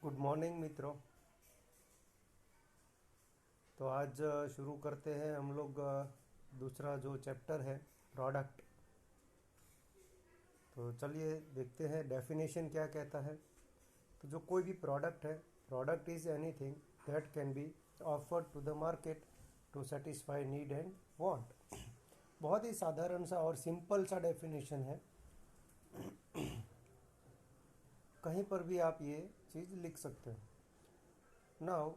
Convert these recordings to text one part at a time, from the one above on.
Good morning मित्रों। तो आज शुरू करते हैं हम लोग दूसरा जो चैप्टर है प्रोडक्ट। तो चलिए देखते हैं डेफिनेशन क्या कहता है। तो जो कोई भी प्रोडक्ट है, product is anything that can be offered to the market to satisfy need and want. बहुत ही साधारण सा और सिंपल सा डेफिनेशन है। कहीं पर भी आप ये चीज़ लिख सकते हो। नाउ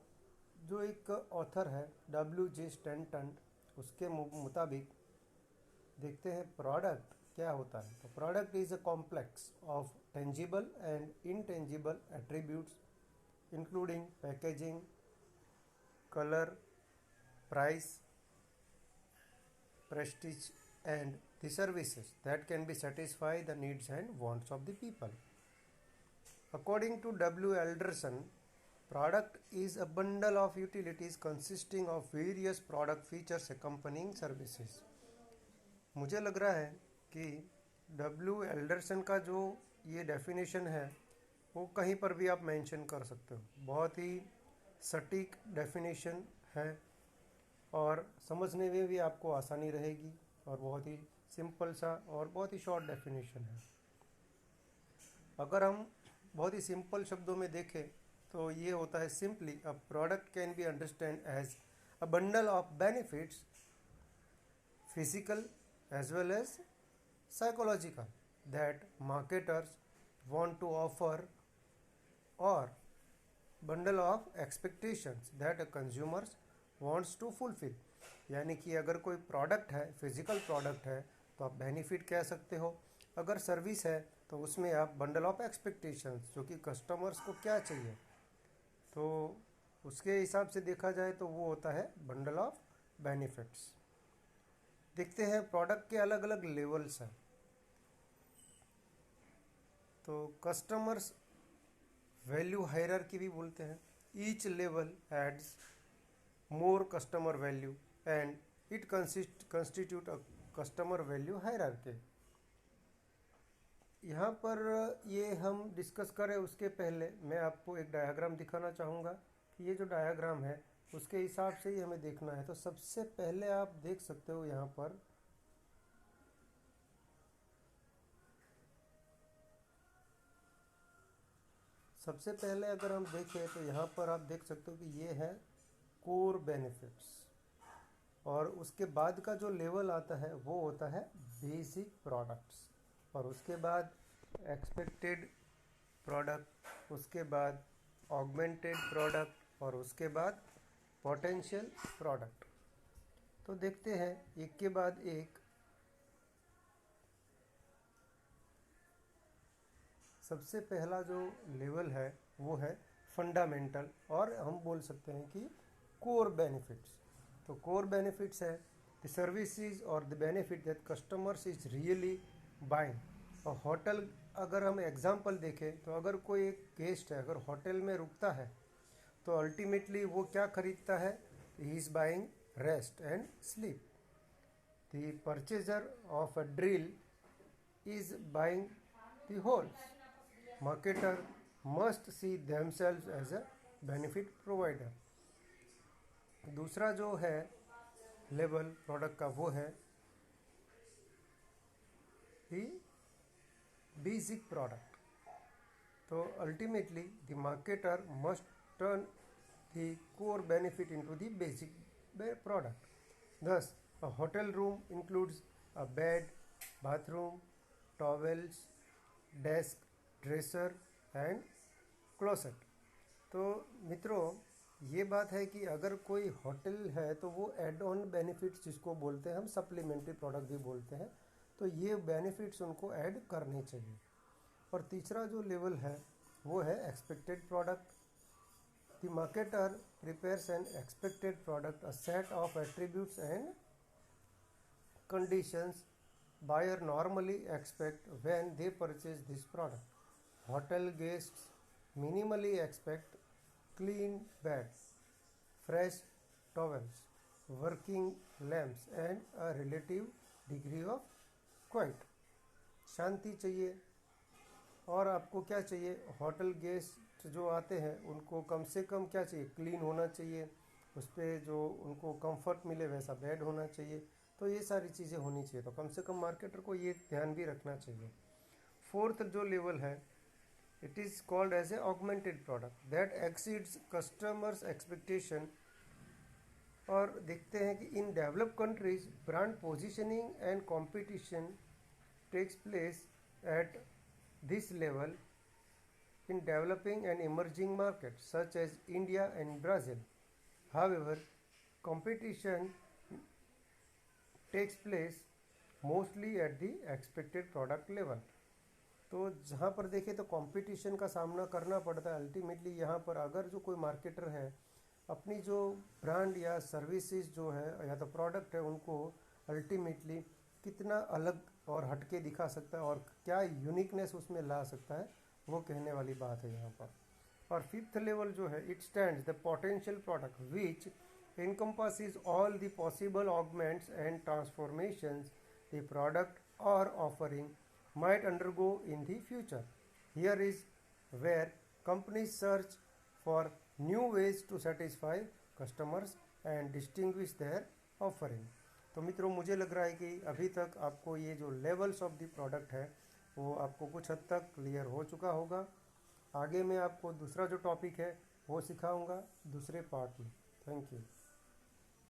जो एक ऑथर है W.J. स्टैंटन, उसके मुताबिक देखते हैं प्रोडक्ट क्या होता है। तो product is a complex of tangible and intangible attributes including packaging, colour, price, prestige and the services that can be satisfy the needs and wants of the people. According to W. Alderson, product is a bundle of utilities consisting of various product features accompanying services. मुझे लग रहा है कि W Alderson का जो ये definition है वो कहीं पर भी आप मेंशन कर सकते हो। बहुत ही सटीक डेफिनेशन है और समझने में भी आपको आसानी रहेगी और बहुत ही सिंपल सा और बहुत ही शॉर्ट डेफिनेशन है। अगर हम बहुत ही सिंपल शब्दों में देखें तो ये होता है simply a product can be understand as a bundle of benefits physical as well as psychological that marketers want to offer or bundle of expectations that a consumers wants to fulfill। यानी कि अगर कोई product है, physical product है, तो आप benefit कह सकते हो। अगर सर्विस है तो उसमें आप बंडल ऑफ एक्सपेक्टेशंस, जो कि कस्टमर्स को क्या चाहिए, तो उसके हिसाब से देखा जाए तो वो होता है बंडल ऑफ बेनिफिट्स। देखते हैं प्रोडक्ट के अलग अलग लेवल्स हैं। तो कस्टमर्स वैल्यू हायरार्की भी बोलते हैं। Each level adds more customer value and it constitute a customer value hierarchy. यहाँ पर ये हम डिस्कस करें उसके पहले मैं आपको एक डायग्राम दिखाना चाहूँगा कि ये जो डायग्राम है उसके हिसाब से ही हमें देखना है। तो सबसे पहले आप देख सकते हो यहाँ पर सबसे पहले अगर हम देखें तो यहाँ पर आप देख सकते हो कि ये है कोर बेनिफिट्स और उसके बाद का जो लेवल आता है वो होता है बेसिक प्रोडक्ट्स और उसके बाद एक्सपेक्टेड प्रोडक्ट, उसके बाद ऑगमेंटेड प्रोडक्ट और उसके बाद पोटेंशियल प्रोडक्ट। तो देखते हैं एक के बाद एक। सबसे पहला जो लेवल है वो है फंडामेंटल और हम बोल सकते हैं कि कोर बेनिफिट्स। तो कोर बेनिफिट्स है द सर्विसेज और the benefit that customers is really buying. और होटल अगर हम एग्जांपल देखें तो अगर कोई एक गेस्ट है, अगर होटल में रुकता है तो अल्टीमेटली वो क्या खरीदता है, he is buying rest and sleep. The purchaser of a drill is buying the holes. Marketer must see themselves as a benefit provider। दूसरा जो है लेवल प्रोडक्ट का वो है दी बेसिक प्रोडक्ट। तो ultimately the marketer must turn the core benefit into the basic product. Thus, a hotel room includes a bed, bathroom, towels, desk, dresser and closet. तो मित्रों ये बात है कि अगर कोई होटल है तो वो एड ऑन बेनिफिट्स जिसको बोलते हैं हम सप्लीमेंट्री प्रोडक्ट भी बोलते हैं, तो ये बेनिफिट्स उनको ऐड करने चाहिए। और तीसरा जो लेवल है वो है expected product. The marketer prepares N expected product, a set of attributes and conditions buyer normally expect when they purchase this product. Hotel guests minimally expect clean beds, fresh towels, working lamps and a relative degree of quiet। शांति चाहिए, और आपको क्या चाहिए, hotel guest जो आते हैं उनको कम से कम क्या चाहिए, क्लीन होना चाहिए, उस पर जो उनको कंफर्ट मिले वैसा बेड होना चाहिए। तो ये सारी चीज़ें होनी चाहिए, तो कम से कम मार्केटर को ये ध्यान भी रखना चाहिए। फोर्थ जो लेवल है, it is called as a augmented product that exceeds customers expectation. और देखते हैं कि in developed countries brand positioning and competition takes place at this level in developing and emerging markets such as India and Brazil. However, competition takes place mostly at the expected product level. तो जहाँ पर देखें तो competition का सामना करना पड़ता है अल्टीमेटली। यहाँ पर अगर जो कोई मार्केटर है अपनी जो ब्रांड या सर्विसेज जो है या तो प्रोडक्ट है उनको अल्टीमेटली कितना अलग और हटके दिखा सकता है और क्या यूनिकनेस उसमें ला सकता है, वो कहने वाली बात है यहाँ पर। और फिफ्थ लेवल जो है, it stands the potential product which encompasses all the possible augments and transformations the product or offering might undergo in the future. Here is where companies search for new ways to satisfy customers and distinguish their offering. तो मित्रों मुझे लग रहा है कि अभी तक आपको ये जो लेवल्स ऑफ द प्रोडक्ट है वो आपको कुछ हद तक क्लियर हो चुका होगा। आगे मैं आपको दूसरा जो टॉपिक है वो सिखाऊंगा दूसरे पार्ट में। Thank you.